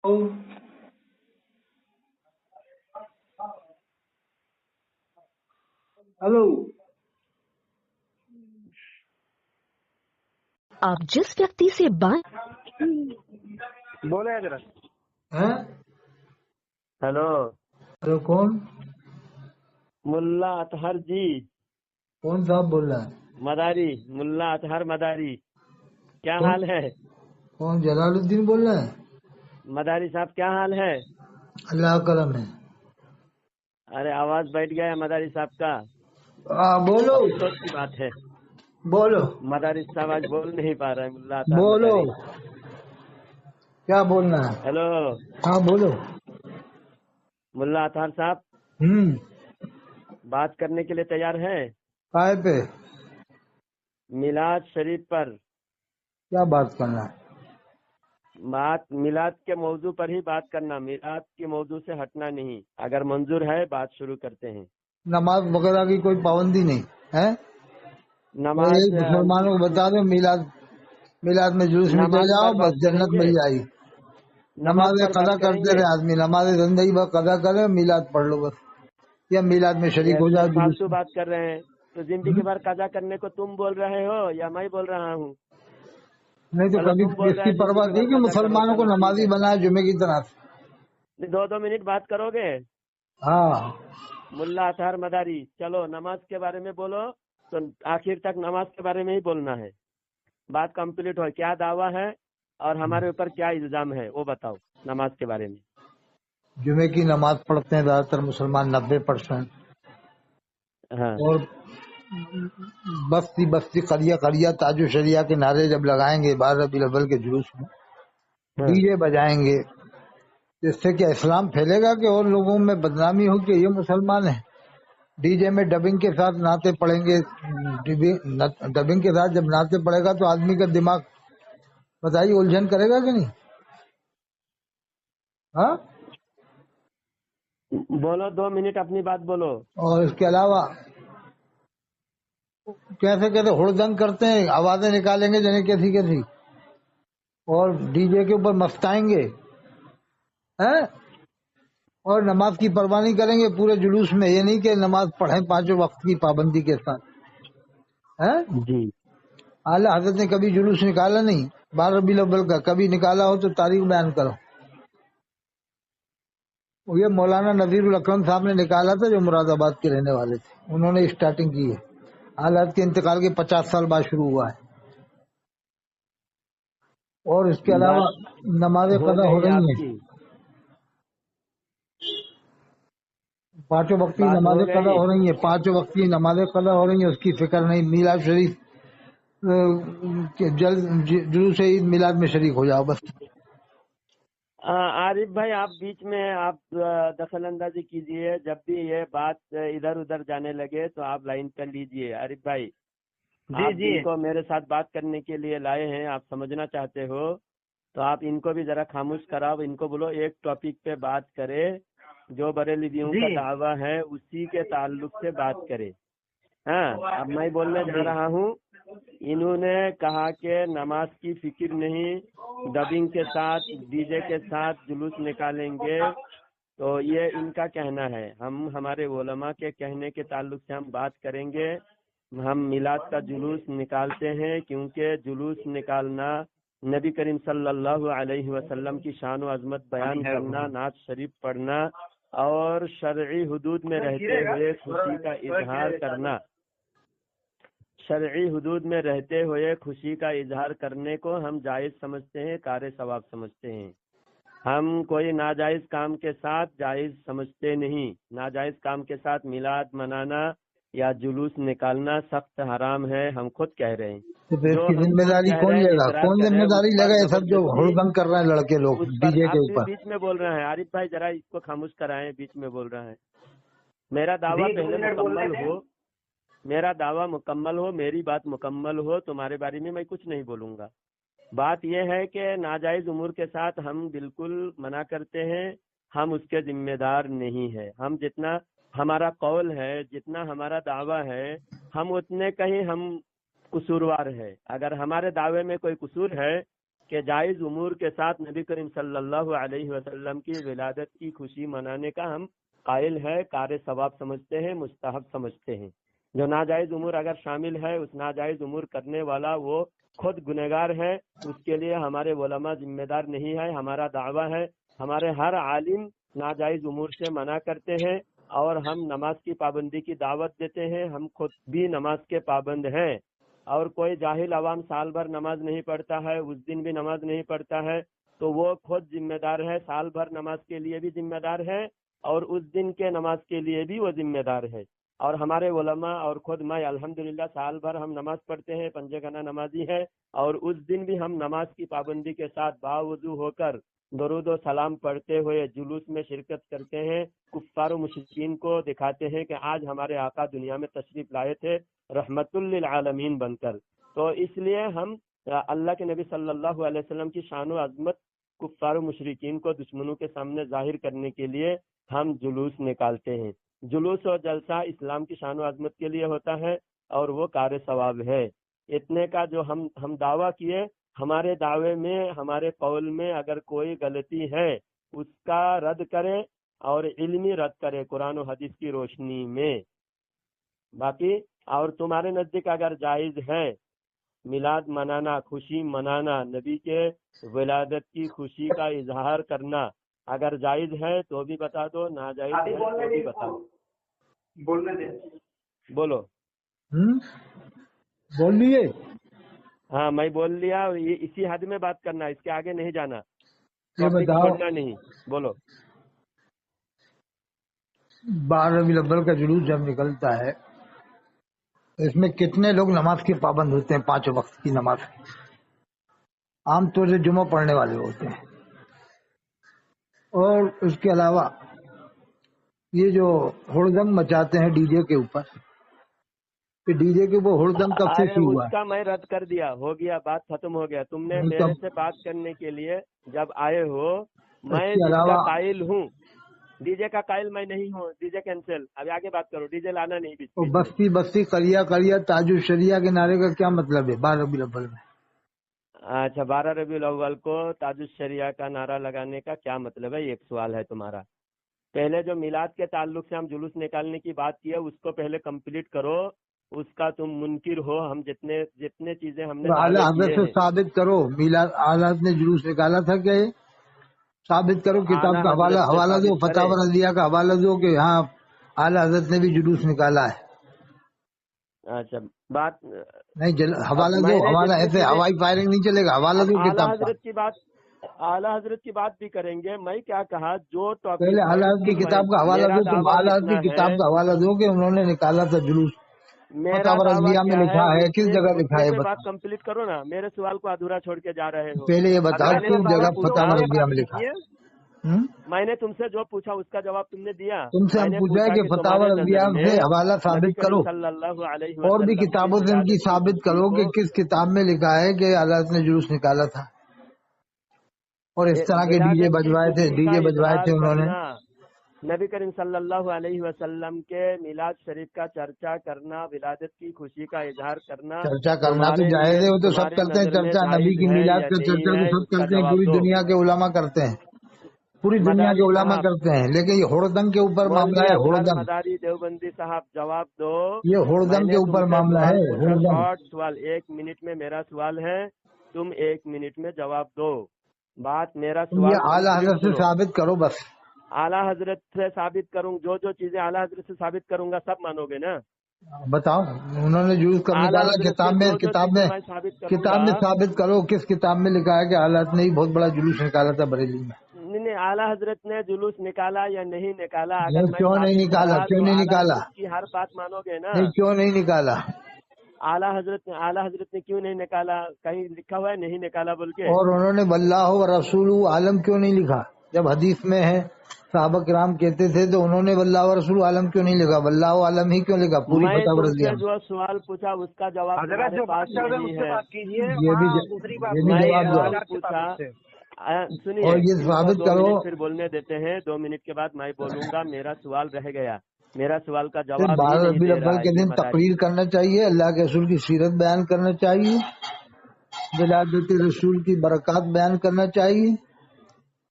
Hello, आप जिस व्यक्ति से बात बोले हजरत। हैं? हेलो, हेलो, कौन मुल्ला अतहर जी कौन साहब बोल रहा है? मदारी, मुल्ला अतहर मदारी, क्या कौन? हाल है? कौन जलालुद्दीन बोल रहा है? मदारी साहब क्या हाल है? अल्लाह करम है। अरे आवाज बैठ गया है मदारी साहब का, बोलो अफसोस की बात है। बोलो मदारी साहब आज बोल नहीं पा रहे हैं। मुल्ला अतहर बोलो, मदारी, क्या बोलना है? हेलो हाँ बोलो। मुल्ला अतहर साहब, बात करने के लिए तैयार है? काय पे मिलाद शरीफ पर क्या बात करना है? बात, मिलाद के मौजू पर ही बात करना, मिलाद के मौजू से हटना नहीं। अगर मंजूर है बात शुरू करते हैं। नमाज वगैरह की कोई पाबंदी नहीं है। नमाज मुसलमानों को बता दो, मिलाद में जुलूस में चले नमाज जाओ, पर बस बात जन्नत करेंगे, मिल जाएगी। नमाज नमाज पर कदा बात करते करेंगे। रहे आदमी, नमाज जिंदगी भर कदा करे, मिलाद पढ़ लो बस, या मिलाद में शरीक हो जाओ जुलूस फालतू में। बात कर रहे हैं। तो जिंदगी भर कजा करने को तुम बोल रहे हो या मैं बोल रहा हूँ? नहीं तो चलो कभी तुम बोल रहे इसकी हैं परवाह जिंदगी की भर कि कजा करो, मुसलमानों को चलो ठीक नमाजी है। बनाए जुमे की तरह से। 2 मिनट बात करोगे? हाँ, मुल्ला अतहर मदारी, चलो नमाज के बारे में बोलो, तो आखिर तक नमाज के बारे में ही बोलना है। बात कंप्लीट हो, क्या दावा है और हमारे ऊपर क्या इल्जाम है वो बताओ नमाज के बारे में। जुमे की नमाज पढ़ते हैं ज्यादातर मुसलमान 90%, हाँ और बस्ती बस्ती करिया करिया ताजो शरिया के नारे जब लगाएंगे 12 रबीउल अव्वल के जुलूस में, हाँ। डीजे बजाएंगे, इससे क्या इस्लाम फैलेगा कि और लोगों में बदनामी हो कि ये मुसलमान है? डीजे में डबिंग के साथ नाते पड़ेंगे, डबिंग के साथ जब नाते पड़ेगा तो आदमी का दिमाग बताइए उलझन करेगा कि नहीं? हाँ, बोलो 2 मिनट अपनी बात बोलो। और इसके अलावा कैसे कैसे हुड़दंग करते हैं, आवाजें निकालेंगे जने कैसी कैसी, और डीजे के ऊपर मस्ताएंगे हैं, और नमाज की परवाह नहीं करेंगे पूरे जुलूस में। ये नहीं कि नमाज पढ़ें 5 वक्त की पाबंदी के साथ हैं। जी, आला हजरत ने कभी जुलूस निकाला नहीं 12 रबीउल अव्वल का, कभी निकाला हो तो तारीख बयान करो। ये मौलाना नजीरुल अकरम साहब ने निकाला था, जो मुरादाबाद के रहने वाले थे, उन्होंने स्टार्टिंग की है। आला हजरत के इंतकाल के 50 साल बाद शुरू हुआ है। और इसके अलावा बात नमाजें हो कदा हो गई रही हैं, आपकी, 5 वक्त की बात हो नमाजें कदा गई। हो रही हैं, 5 वक्त की नमाजें कदा हो रही हैं, उसकी फिक्र नहीं। मिलाद शरीफ जुलूस ईद मिलाद में शरीक हो जाओ बस। आरिफ भाई, आप बीच में आप दखल अंदाजी कीजिए। जब भी ये बात इधर उधर जाने लगे तो आप लाइन पर लीजिए। आरिफ भाई, आप जिनको मेरे साथ बात करने के लिए लाए हैं, आप समझना चाहते हो तो आप इनको भी जरा खामोश कराओ। इनको बोलो एक टॉपिक पे बात करे, जो बरेलवियों का दावा है उसी के ताल्लुक से बात करे। हाँ, अब मैं बोलने जा रहा हूँ। इन्होंने कहा कि नमाज की फिक्र नहीं, डबिंग के साथ डीजे के साथ जुलूस निकालेंगे, तो ये इनका कहना है। हम हमारे उलमा के कहने के ताल्लुक से हम बात करेंगे। हम मिलाद का जुलूस निकालते हैं क्योंकि जुलूस निकालना, नबी करीम सल्लल्लाहु अलैहि वसल्लम की शान व अजमत बयान करना, नात शरीफ पढ़ना और शरई हुदूद में रहते हुए खुशी का इजहार करना, शरई हुदूद में रहते हुए खुशी का इजहार करने को हम जायज समझते हैं, कार सवाब समझते हैं। हम कोई नाजायज काम के साथ जायज समझते नहीं। नाजायज काम के साथ मिलाद मनाना या जुलूस निकालना सख्त हराम है, हम खुद कह रहे हैं। तो फिर जो इसकी हम खुद जिम्मेदारी कह कौन रहे हैं, लेगा? इकरार कौन कर रहे हैं, जिम्मेदारी उस पर लेगा? ये सब जो जबरदस्ती, हुड़दंग कर रहे हैं लड़के लोग उस पर डीजे आप के भी ऊपर। बीच में बोल रहे हैं। आरिफ भाई जरा इसको खामोश कराएं, बीच में बोल रहा है। मेरा दावा पहले मुकम्मल हो, मेरा दावा मुकम्मल हो, मेरी बात मुकम्मल हो, तुम्हारे बारे में मैं कुछ नहीं बोलूंगा। बात यह है कि नाजायज उम्र के साथ हम बिल्कुल मना करते हैं, हम उसके जिम्मेदार नहीं है। हम जितना हमारा कौल है, जितना हमारा दावा है, हम उतने का ही हम कसूरवार है। अगर हमारे दावे में कोई कसूर है کہ جائز امور کے ساتھ نبی کریم صلی اللہ علیہ وسلم کی ولادت کی خوشی منانے کا ہم قائل ہے، کار ثواب سمجھتے ہیں، مستحب سمجھتے ہیں۔ جو ناجائز امور اگر شامل ہے، اس ناجائز امور کرنے والا وہ خود گنہگار ہے، اس کے لیے ہمارے علماء ذمہ دار نہیں ہے۔ ہمارا دعویٰ ہے، ہمارے ہر عالم ناجائز امور سے منع کرتے ہیں اور ہم نماز کی پابندی کی دعوت دیتے ہیں، ہم خود بھی نماز کے پابند ہیں۔ اور کوئی جاہل عوام سال بھر نماز نہیں پڑھتا ہے، اس دن بھی نماز نہیں پڑھتا ہے، تو وہ خود ذمہ دار ہے، سال بھر نماز کے لیے بھی ذمہ دار ہے اور اس دن کے نماز کے لیے بھی وہ ذمہ دار ہے۔ اور ہمارے علماء اور خود میں الحمدللہ سال بھر ہم نماز پڑھتے ہیں، پنجے گنا نمازی ہے، اور اس دن بھی ہم نماز کی پابندی کے ساتھ باوضو ہو کر درود و سلام پڑھتے ہوئے جلوس میں شرکت کرتے ہیں، کفار و مشرکین کو دکھاتے ہیں کہ آج ہمارے آقا دنیا میں تشریف لائے تھے رحمت للعالمین بن کر۔ تو اس لیے ہم اللہ کے نبی صلی اللہ علیہ وسلم کی شان و عظمت کفار و مشرکین کو دشمنوں کے سامنے ظاہر کرنے کے لیے ہم جلوس نکالتے ہیں۔ جلوس و جلسہ اسلام کی شان و عظمت کے لیے ہوتا ہے اور وہ کار ثواب ہے۔ اتنے کا جو ہم دعویٰ کیے، ہمارے دعوے میں، ہمارے قول میں اگر کوئی غلطی ہے اس کا رد کرے اور علمی رد کرے قرآن و حدیث کی روشنی میں۔ باقی اور تمہارے نزدیک اگر جائز ہے میلاد منانا، خوشی منانا، نبی کے ولادت کی خوشی کا اظہار کرنا، اگر جائز ہے تو بھی بتا دو، ناجائز ہے تو بھی بتا دو۔ بولنے دے، بولو۔ بول لیے؟ ہاں میں بول لیا، یہ اسی حد میں بات کرنا، اس کے آگے نہیں جانا، یہ بتاؤ، چھوڑنا نہیں۔ بولو۔ 12 ربیع الاول کا جلوس جب نکلتا ہے اس میں کتنے لوگ نماز کے پابند ہوتے ہیں؟ 5 وقت کی نماز کی عام طور سے جمعہ پڑھنے والے ہوتے ہیں، اور اس کے علاوہ یہ جو ہڑدنگ مچاتے ہیں ڈی جے کے اوپر، کہ ڈی جے کے اوپر ہڑدنگ کب سے شروع ہوا اس کا میں رد کر دیا، ہو گیا، بات ختم ہو گیا۔ تم نے میرے سے بات کرنے کے لیے جب آئے ہو، میں جس کا قائل ہوں، ڈی جے کا قائل میں نہیں ہوں، ڈی جے کینسل، ابھی آگے بات کرو، ڈی جے لانا نہیں بیچ میں۔ بستی بستی قریہ قریہ تاج الشریعہ کے نعرے کا کیا مطلب ہے 12 ربیع الاول میں؟ اچھا، 12 ربیع الاول کو تاج الشریعہ کا نعرہ لگانے کا کیا مطلب ہے؟ ایک سوال ہے تمہارا۔ پہلے جو میلاد کے تعلق سے ہم جلوس نکالنے کی بات کی ہے اس کو پہلے کمپلیٹ کرو، اس کا تم منکر ہو۔ ہم جتنے چیزیں ہم نے اعلیٰ حضرت سے ثابت کرو، میلاد اعلیٰ حضرت نے جلوس نکالا تھا کہ ثابت کرو، کتاب کا حوالہ دو، فتاوی رضیہ کا حوالہ دو کہ ہاں اعلیٰ حضرت نے بھی جلوس نکالا ہے۔ اچھا، بات نہیں، حوالہ دو، حوالہ ایسے ہوائی فائرنگ نہیں چلے گا، حوالہ دو کتاب کا۔ اعلیٰ حضرت کی بات بھی کریں گے۔ میں کیا کہا، جو ٹاپک پہلے اعلیٰ حضرت کی کتاب کا حوالہ دو، تم اعلیٰ حضرت کی کتاب کا حوالہ دو کہ انہوں نے نکالا تھا جلوس، فتاوی رضیہ میں لکھا ہے، کس جگہ لکھا ہے؟ بات کمپلیٹ کرو نا، میرے سوال کو ادھورا چھوڑ کے جا رہے ہو۔ پہلے یہ بتاؤ کس جگہ فتاوی رضیہ میں لکھا ہے؟ میں نے تم سے جو پوچھا اس کا جواب تم نے دیا۔ تم سے ہم پوچھا ہے کہ فتاوی رضیہ سے حوالہ ثابت کرو، اور بھی کتابوں سے ان کی ثابت کرو کہ کس کتاب میں لکھا ہے کہ اعلیٰ حضرت نے جلوس نکالا تھا، اور اس طرح کے ڈی جے بجوائے تھے انہوں نے۔ نبی کریم صلی اللہ علیہ وسلم کے میلاد شریف کا چرچا کرنا، ولادت کی خوشی کا اظہار کرنا، چرچا کرنا تو جائز ہے، وہ تو سب کرتے ہیں چرچا، نبی کی میلاد کا چرچا تو سب کرتے ہیں، پوری دنیا کے علماء کرتے ہیں، پوری دنیا کے علماء کرتے ہیں، لیکن یہ ہڑدنگ کے اوپر معاملہ ہے، ہڑدنگ۔ مداری دیوبندی صاحب جواب دو، یہ ہڑدنگ کے اوپر معاملہ ہے، ہڑدنگ۔ شارٹ سوال، 1 منٹ میں میرا سوال ہے، تم 1 منٹ میں جواب دو۔ بات میرا سوال یہ اعلیٰ حضرت سے ثابت کرو بس۔ اعلیٰ حضرت سے ثابت کروں، جو چیزیں اعلیٰ حضرت سے ثابت کروں گا سب مانو گے نا؟ بتاؤ، انہوں نے جلوس کب نکالا؟ کتاب میں ثابت کرو، کس کتاب میں لکھا ہے کہ اعلیٰ حضرت نے بہت بڑا جلوس نکالا تھا بریلی میں؟ نہیں، اعلیٰ حضرت نے جلوس نکالا یا نہیں نکالا؟ کیوں نہیں نکالا؟ کیوں نہیں نکالا؟ کی ہر بات مانو گے نا؟ نہیں، کیوں نہیں نکالا؟ اعلیٰ حضرت نے کیوں نہیں نکالا؟ کہیں لکھا ہوا ہے نہیں نکالا بول کے؟ اور انہوں نے واللہ و رسول عالم کیوں نہیں لکھا؟ جب حدیث میں ہے صحابہ کرام کہتے تھے تو انہوں نے واللہ و رسول عالم کیوں نہیں لکھا؟ واللہ عالم ہی کیوں لکھا؟ پوری فتاوی رضیہ میں جو سوال پوچھا اس کا جواب ہمارے پاس نہیں ہے۔ یہ بھی جواب دو، سنیے، اور یہ ثابت کرو۔ پھر بولنے دیتے ہیں، 2 منٹ کے بعد میں بولوں گا۔ میرا سوال رہ گیا، میرا سوال کا جواب 12 ربیع الاول کے دن تقریر کرنا چاہیے، اللہ کے رسول کی سیرت بیان کرنا چاہیے، विलादत रसूल की बरकत बयान करना चाहिए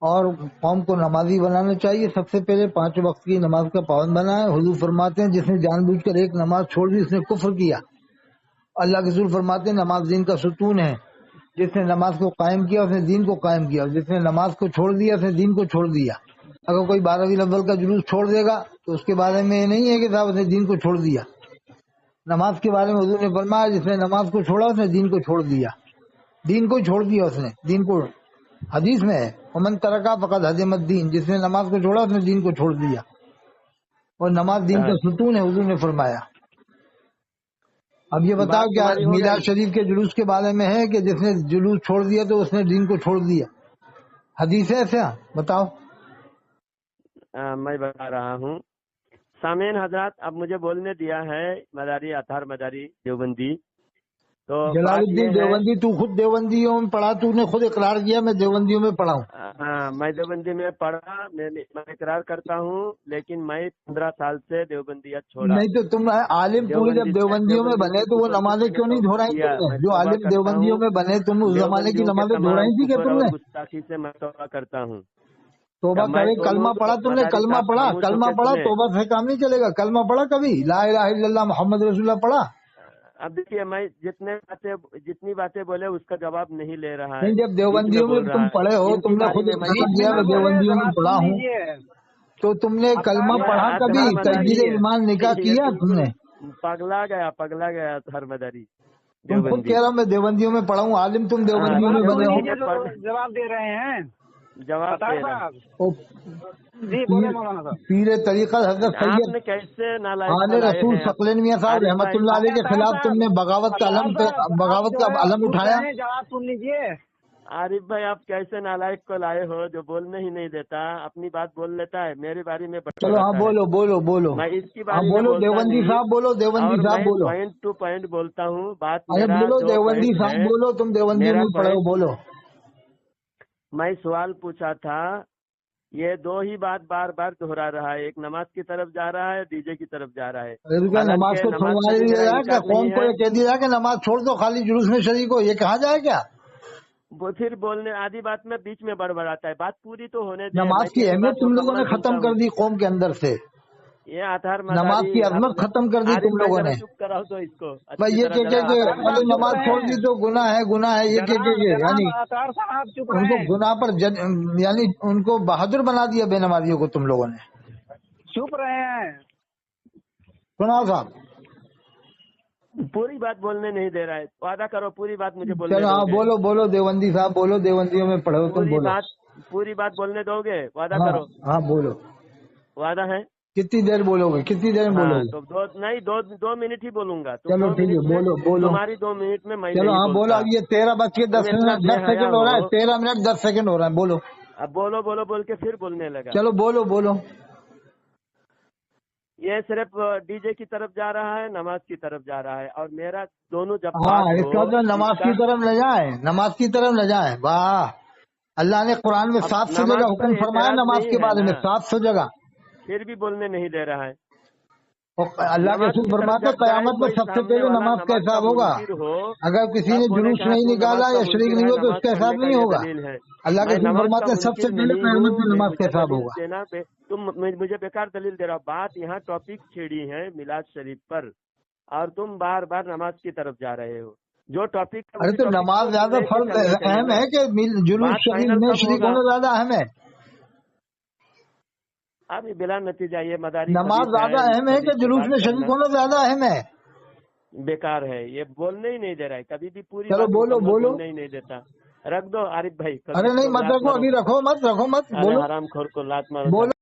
और कौम को नमाजी बनाना चाहिए। सबसे पहले 5 वक्त की नमाज का पाबंद बनाए। हुजूर फरमाते हैं जिसने जानबूझकर एक नमाज छोड़ दी उसने कुफ्र किया। अल्लाह के रसूल फरमाते हैं नमाज दीन का सुतून है। जिसने नमाज को कायम किया उसने दीन को कायम किया, जिसने नमाज को छोड़ दिया उसने दीन को छोड़ दिया। अगर कोई 12वीं अव्वल का जुलूस छोड़ देगा तो उसके बारे में ये नहीं है कि साहब उसने दीन को छोड़ दिया। नमाज के बारे में हुजूर ने फरमाया जिसने नमाज को छोड़ा उसने दीन को छोड़ दिया, दीन को छोड़ दिया उसने, दीन को। हदीस में है उमन तरका फकद हजमत दीन, जिसने नमाज को छोड़ा उसने दीन को छोड़ दिया। और नमाज दीन का सुतून है हुजूर ने फरमाया। अब ये बताओ क्या मीलाद शरीफ के जुलूस के बारे में है कि जिसने जुलूस छोड़ दिया तो उसने दीन को छोड़ दिया? हदीस है ऐसा? बताओ। मैं बता रहा हूँ सामीन हजरत, अब मुझे बोलने दिया है मदारी अतार मदारी देवबंदी। तो जलालुद्दीन देवबंदी, तू खुद देवबंदियों में पढ़ा, तूने खुद इकरार किया मैं देवबंदियों में पढ़ा हूँ। हाँ, मैं देवबंदी में पढ़ा, मैं इकरार करता हूँ, लेकिन मैं 15 साल से देवबंदियत छोड़ा। नहीं तो तुम आलिम पूरी जब देवबंदियों में बने तो वो नमाजें क्यों नहीं दोहराई तुमने? जो आलिम देवबंदियों में बने तुम उस जमाने की नमाजें दोहराई थी क्या तुमने? गुस्ताखी से मैं तौबा करता हूँ। तोबा करे, कलमा पढ़ा तुमने? कलमा पढ़ा, कलमा पढ़ा, तोबा से काम नहीं चलेगा। कलमा पढ़ा कभी? ला इलाहा इल्लल्लाह मोहम्मद रसूलुल्लाह पढ़ा? अब देखिए मैं जितनी बातें बोले उसका जवाब नहीं ले रहा है। नहीं, जब देवबंदियों में तुम पढ़े हो, तुमने खुद दिया मैं देवबंदियों में पढ़ा हूँ, तो तुमने कलमा पढ़ा कभी? तजदीद ईमान निकाह किया तुमने? पगला गया हर मदारी। तुम खुद कह रहा हूँ मैं देवबंदियों में पढ़ा हूँ, आलिम तुम देवबंदियों में बने हो। जवाब दे रहे हैं, जवाब दे रहे पीरे तरीका हज़रत सैयद कैसे आले रसूल सकलेन मियां साहब रहमतुल्लाह अलैह के खिलाफ तुमने बगावत का अलम उठाया। जवाब सुन लीजिए। आरिफ भाई, आप कैसे नालायक को लाए हो जो बोलने ही नहीं देता, अपनी बात बोल लेता है, मेरे बारे में चलो हाँ बोलो बोलो बोलो, मैं इसकी बात बोलो देवबंदी साहब बोलो, देवबंदी साहब बोलो, पॉइंट टू पॉइंट बोलता हूँ बात। अरे बोलो देवबंदी साहब बोलो, तुम देवबंदियों में पढ़े हो, बोलो। मैं सवाल पूछा था, ये दो ही बात बार बार दोहरा रहा है, एक नमाज की तरफ जा रहा है, डीजे की तरफ जा रहा है। नमाज को छोड़वा दिया जाए क्या? कौम को ये कह दिया जाए कि नमाज छोड़ दो, खाली जुलूस में शरीक हो, ये कहा जाए क्या? वो फिर बोलने आधी बात में बीच में बड़बड़ाता है, बात पूरी तो होने दे। नमाज की अहमियत तुम लोगों ने खत्म कर दी कौम के अंदर से, ये आधार नमाज की अजमत खत्म कर दी तुम लोगों ने। चुप कराओ तो इसको। भाई ये मतलब नमाज छोड़ दी तो गुनाह है, ये यानी उनको गुनाह पर यानी उनको बहादुर बना दिया बेनमाजियों को तुम लोगों ने। चुप रहे हैं। सुनाओ साहब। पूरी बात बोलने नहीं दे रहा है, वादा करो पूरी बात मुझे बोलने चलो हाँ बोलो बोलो देवबंदी साहब बोलो, देवबंदियों में पढ़ो तुम, बोलो पूरी बात बोलने दोगे? वादा हाँ, करो। हाँ बोलो। वादा है? कितनी देर बोलोगे? कितनी देर में बोलोगे? तो दो मिनट ही बोलूंगा। चलो ठीक है, बोलो बोलो। तुम्हारी 2 मिनट में मैं चलो हाँ बोलो। अब ये 13:10 हो रहा है, 13 मिनट 10 सेकंड हो रहा है, बोलो। अब बोलो बोल के फिर बोलने लगा। चलो बोलो। ये सिर्फ डीजे की तरफ जा रहा है, नमाज की तरफ जा रहा है, और मेरा दोनों जब इसका तो नमाज की तरफ न जाए, वाह। अल्लाह ने कुरान में 700 जगह हुक्म फरमाया नमाज के बारे में, 700 जगह, फिर भी बोलने नहीं दे रहा है। और अल्लाह के रसूल फरमाते क़यामत में सबसे पहले नमाज का हिसाब होगा। अगर किसी ने जुलूस नहीं निकाला या शरीक नहीं हो तो उसका हिसाब नहीं होगा। अल्लाह के रसूल फरमाते सबसे पहले क़यामत में नमाज का हिसाब होगा। तुम मुझे बेकार दलील दे रहा हो। बात यहाँ टॉपिक छेड़ी है मिलाद शरीफ पर, और तुम बार बार नमाज की तरफ जा रहे हो। जो टॉपिक, अरे तो नमाज ज्यादा फर्क अहम है कि जुलूस शरीफ में शरीक होना ज्यादा अहम है? अब बिला नतीजा ये मदारी नमाज ज्यादा अहम है कि जुलूस में शरीक होना ज्यादा अहम है? बेकार है, ये बोलने ही नहीं दे रहा है कभी भी पूरी। चलो बोलो नहीं देता। रख दो आरिफ भाई। अरे नहीं मत रखो, अभी रखो मत, बोलो। हराम खोर को लात मारो।